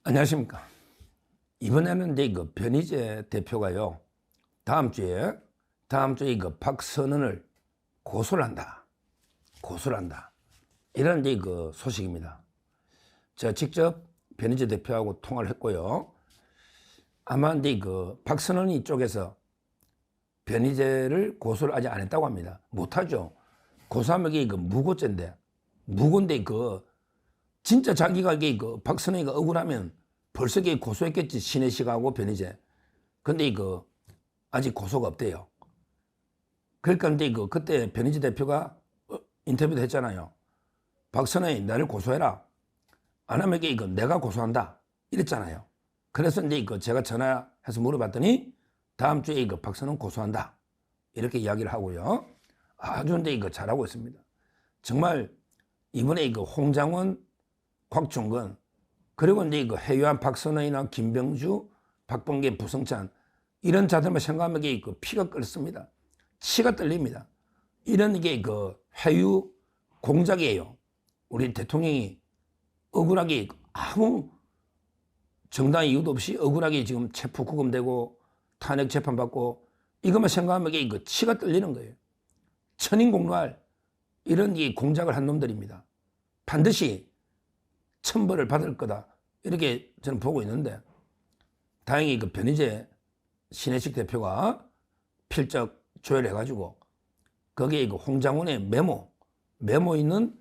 안녕하십니까. 이번에는 이제 그 변희재 대표가요, 다음 주에 그 박선원을 고소를 한다. 이런 이제 그 소식입니다. 제가 직접 변희재 대표하고 통화를 했고요. 아마 이제 그 박선원이 쪽에서 변희재를 고소를 아직 안 했다고 합니다. 못하죠. 고소하면 이게 그 무고죄인데, 무고인데 진짜 자기가 그 박선원이가 억울하면 벌써 고소했겠지. 신혜식하고 변희재. 근데 아직 고소가 없대요. 그러니까 이제 그때 변희재 대표가 인터뷰도 했잖아요. 박선원이 나를 고소해라. 안 하면 내가 고소한다. 이랬잖아요. 그래서 이제 제가 전화해서 물어봤더니 다음 주에 박선원 고소한다. 이렇게 이야기를 하고요. 아주 이제 잘하고 있습니다. 정말 이번에 홍장원, 곽종건, 그리고 이제 해유한 박선원이나 김병주, 박범계, 부성찬 이런 자들만 생각하면 피가 끓습니다. 치가 떨립니다. 이런 해유 공작이에요. 우리 대통령이 억울하게 아무 정당 이유도 없이 억울하게 지금 체포 구금되고 탄핵 재판받고 이것만 생각하면 치가 떨리는 거예요. 천인공노할 이런 공작을 한 놈들입니다. 반드시 천벌을 받을 거다. 이렇게 저는 보고 있는데 다행히 변희재 신혜식 대표가 필적 조율해가지고 거기에 홍장원의 메모 있는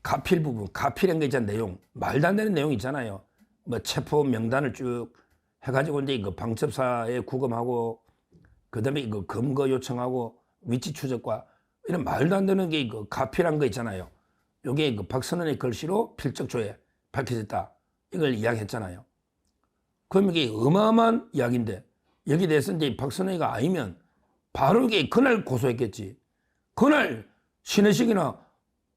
가필 부분, 가필한 게 있잖아요. 내용, 말도 안 되는 내용 있잖아요. 뭐 체포 명단을 쭉 해가지고 이제 방첩사에 구금하고 그다음에 검거 요청하고 위치 추적과 이런 말도 안 되는 게 가필한 거 있잖아요. 요게 박선원의 글씨로 필적 조회 밝혀졌다. 이걸 이야기했잖아요. 그럼 이게 어마어마한 이야기인데 여기에 대해서 이제 박선원이가 아니면 바로 그날 고소했겠지. 그날 신혜식이나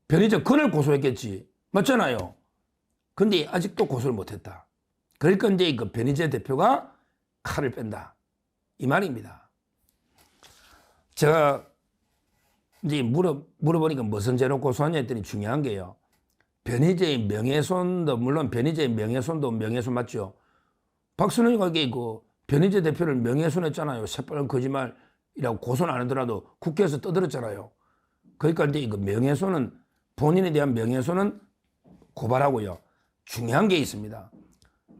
변희재 그날 고소했겠지. 맞잖아요. 근데 아직도 고소를 못했다. 그러니까 이제 변희재 대표가 칼을 뺀다. 이 말입니다. 제가 이제 물어보니까 무슨 죄로 고소하냐 했더니 중요한 게요. 변희재의 명예훼손도, 물론 변희재의 명예훼손도 명예훼손 맞죠. 박선원이가 변희재 대표를 명예훼손했잖아요. 새빨간 거짓말이라고 고소는 안 하더라도 국회에서 떠들었잖아요. 그러니까 이제 명예훼손은, 본인에 대한 명예훼손은 고발하고요. 중요한 게 있습니다.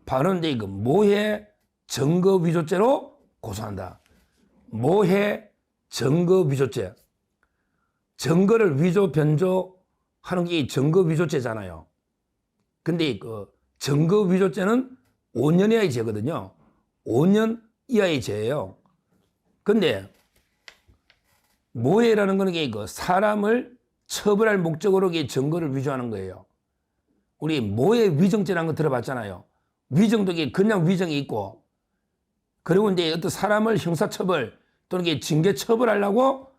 바로 이제 모해 증거 위조죄로 고소한다. 모해 증거 위조죄. 증거를 위조, 변조하는 게 증거 위조죄잖아요. 근데 증거 위조죄는 5년 이하의 죄거든요. 5년 이하의 죄예요. 근데 모해라는 거는 사람을 처벌할 목적으로 증거를 위조하는 거예요. 우리 모해 위정죄라는 거 들어봤잖아요. 위정도 그냥 위정이 있고, 그리고 이제 어떤 사람을 형사처벌 또는 징계 처벌하려고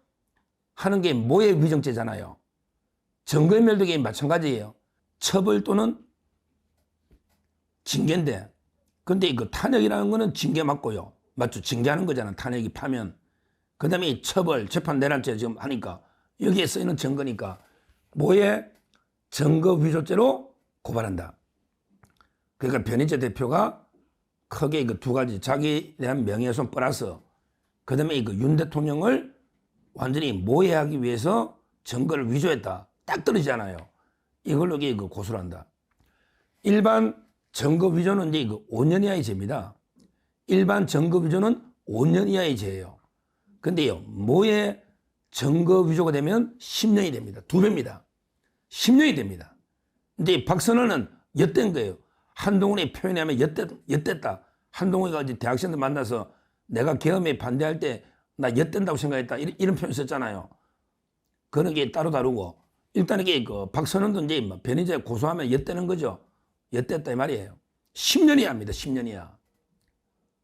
하는 게 모해 위정죄잖아요. 증거인멸도 마찬가지예요. 처벌 또는 징계인데, 근데 탄핵이라는 거는 징계 맞고요. 맞죠? 징계하는 거잖아. 탄핵이 파면. 그 다음에 처벌, 재판 내란죄 지금 하니까 여기에 쓰이는 증거니까 모해 증거 위조죄로 고발한다. 그러니까 변희재 대표가 크게 두 가지, 자기에 대한 명예훼손 플러스 그 다음에 윤 대통령을 완전히 모해하기 위해서 증거를 위조했다. 딱 떨어지잖아요. 이걸로 고소를 한다. 일반 증거 위조는 이제 5년 이하의 죄입니다. 일반 증거 위조는 5년 이하의 죄예요. 근데요, 모해 증거 위조가 되면 10년이 됩니다. 2배입니다. 10년이 됩니다. 근데 박선원은 엿댄 거예요. 한동훈의 표현에 하면 엿됐다. 한동훈이가 이제 대학생들 만나서 내가 계엄에 반대할 때 나 엿댄다고 생각했다. 이런 표현 썼잖아요. 그런 게 따로 다르고, 일단 박선원도 이제 변희재 고소하면 엿대는 거죠. 엿됐다 이 말이에요. 10년 이하입니다. 10년 이하.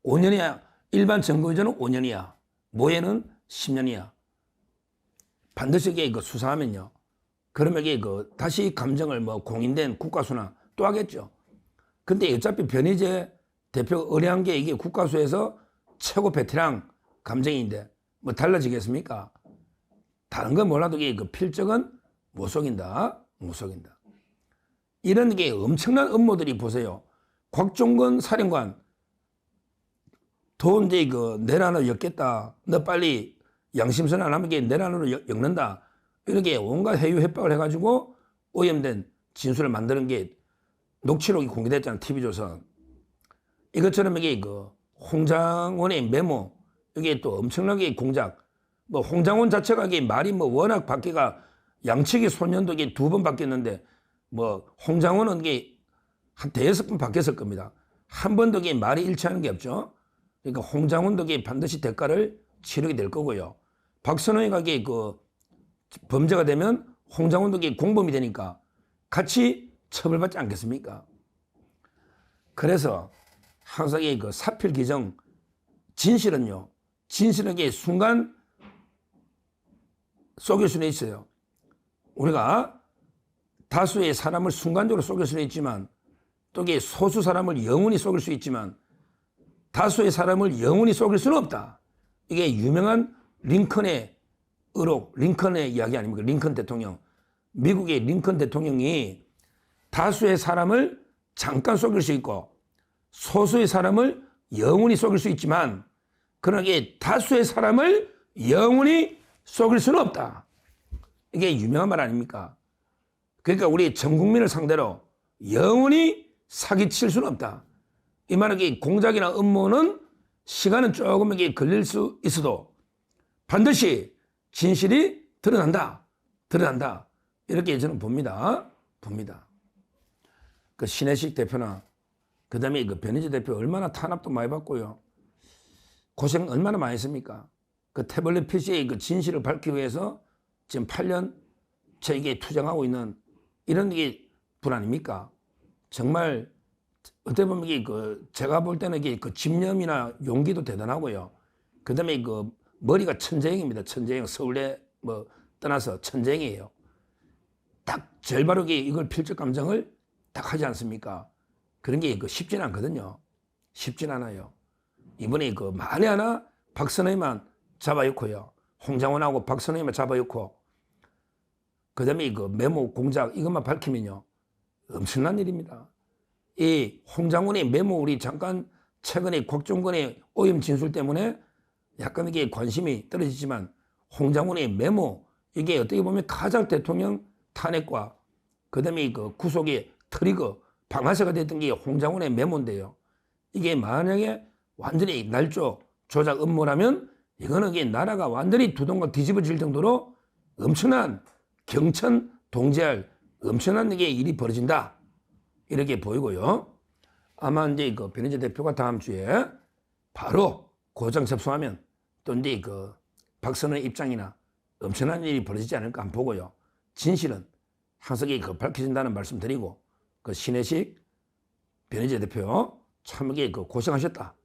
5년 이하. 일반 증거 위조는 5년 이하. 모해는 10년 이하. 반드시 수사하면요. 그러면 다시 감정을 공인된 국가수나 또 하겠죠. 근데 어차피 변희재 대표가 의뢰한 게 이게 국가수에서 최고 베테랑 감정인데 달라지겠습니까? 다른 건 몰라도 필적은 못 속인다. 이런 게 엄청난 음모들이 보세요. 곽종건 사령관 돈 이제 내란으로 엮겠다. 너 빨리 양심선 안 하면 내란으로 엮는다. 이렇게 온갖 해유 협박을 해가지고 오염된 진술을 만드는 게 녹취록이 공개됐잖아. TV조선. 이것처럼 이게 홍장원의 메모, 이게 또 엄청나게 공작. 뭐 홍장원 자체가 이게 말이 뭐 워낙 바뀌가 양측의 소년도 이게 2번 바뀌었는데 뭐 홍장원은 이게 한 대여섯 번 바뀌었을 겁니다. 한 번도 이게 말이 일치하는 게 없죠. 그러니까 홍장원도 이게 반드시 대가를 치르게 될 거고요. 박선호가 이게 범죄가 되면 홍장원도 이게 공범이 되니까 같이 처벌받지 않겠습니까? 그래서 항상 이 사필 규정 진실은요. 진실은 이게 순간 속일 수는 있어요. 우리가 다수의 사람을 순간적으로 속일 수는 있지만 또 이게 소수 사람을 영원히 속일 수 있지만 다수의 사람을 영원히 속일 수는 없다. 이게 유명한 링컨의 의록, 링컨의 이야기 아닙니까? 링컨 대통령. 미국의 링컨 대통령이 다수의 사람을 잠깐 속일 수 있고 소수의 사람을 영원히 속일 수 있지만 그러나 이게 다수의 사람을 영원히 속일 수는 없다. 이게 유명한 말 아닙니까? 그러니까 우리 전 국민을 상대로 영원히 사기칠 수는 없다. 이 말은 공작이나 음모는 시간은 조금 걸릴 수 있어도 반드시 진실이 드러난다. 이렇게 저는 봅니다. 그 신혜식 대표나 그다음에 변희재 대표 얼마나 탄압도 많이 받고요. 고생 얼마나 많이 했습니까? 그 태블릿 PC의 진실을 밝히기 위해서 지금 8년째 이게 투쟁하고 있는 이런 게 분 아닙니까? 정말 어떻게 보면 이게 제가 볼 때는 이게 집념이나 용기도 대단하고요. 그다음에 머리가 천재형입니다. 천재형. 서울대 뭐 떠나서 천재형이에요. 딱 제일 바르게 이걸 필적 감정을 딱 하지 않습니까? 그런 게 쉽진 않거든요. 쉽진 않아요. 이번에 만에 하나 박선혜만 잡아놓고요. 홍장원하고 박선혜만 잡아놓고 그다음에 메모 공작 이것만 밝히면요. 엄청난 일입니다. 이 홍장원의 메모 우리 잠깐 최근에 곽종건의 오염 진술 때문에 약간 이게 관심이 떨어지지만 홍장원의 메모 이게 어떻게 보면 가장 대통령 탄핵과 그다음에 구속의 트리거 방아쇠가 됐던 게 홍장원의 메모인데요. 이게 만약에 완전히 날조 조작 음모라면 이거는 이게 나라가 완전히 두동강 뒤집어질 정도로 엄청난 경천 동지할 엄청난 이게 일이 벌어진다. 이렇게 보이고요. 아마 이제 변희재 대표가 다음 주에 바로 고장 접수하면 또 이제 박선의 입장이나 엄청난 일이 벌어지지 않을까 한번 보고요. 진실은 항상 밝혀진다는 말씀 드리고 신혜식 변희재 대표 참 이게 고생하셨다.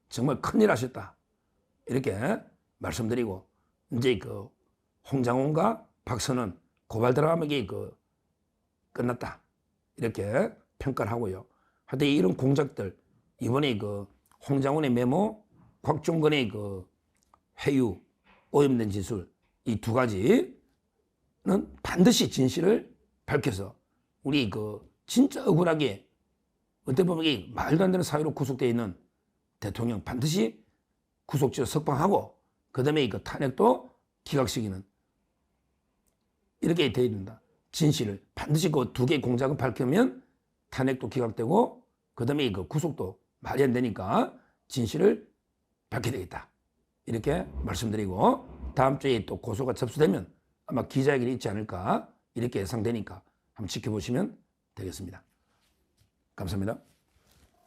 정말 큰일 하셨다. 이렇게 말씀드리고 이제 홍장원과 박선은 고발 들어가면 이게 끝났다. 이렇게 평가를 하고요. 하여튼 이런 공작들 이번에 홍장원의 메모, 곽종건의 회유, 오염된 진술 이 2가지는 반드시 진실을 밝혀서 우리 진짜 억울하게 어떻게 보면 이게 말도 안 되는 사유로 구속되어 있는 대통령 반드시 구속지어 석방하고 그다음에 탄핵도 기각시키는 이렇게 되어야 된다. 진실을 반드시 2개 공작을 밝히면 탄핵도 기각되고 그다음에 구속도 말이 안 되니까 진실을 밝혀야 되겠다. 이렇게 말씀드리고 다음 주에 또 고소가 접수되면 아마 기자회견이 있지 않을까 이렇게 예상되니까 한번 지켜보시면 되겠습니다. 감사합니다.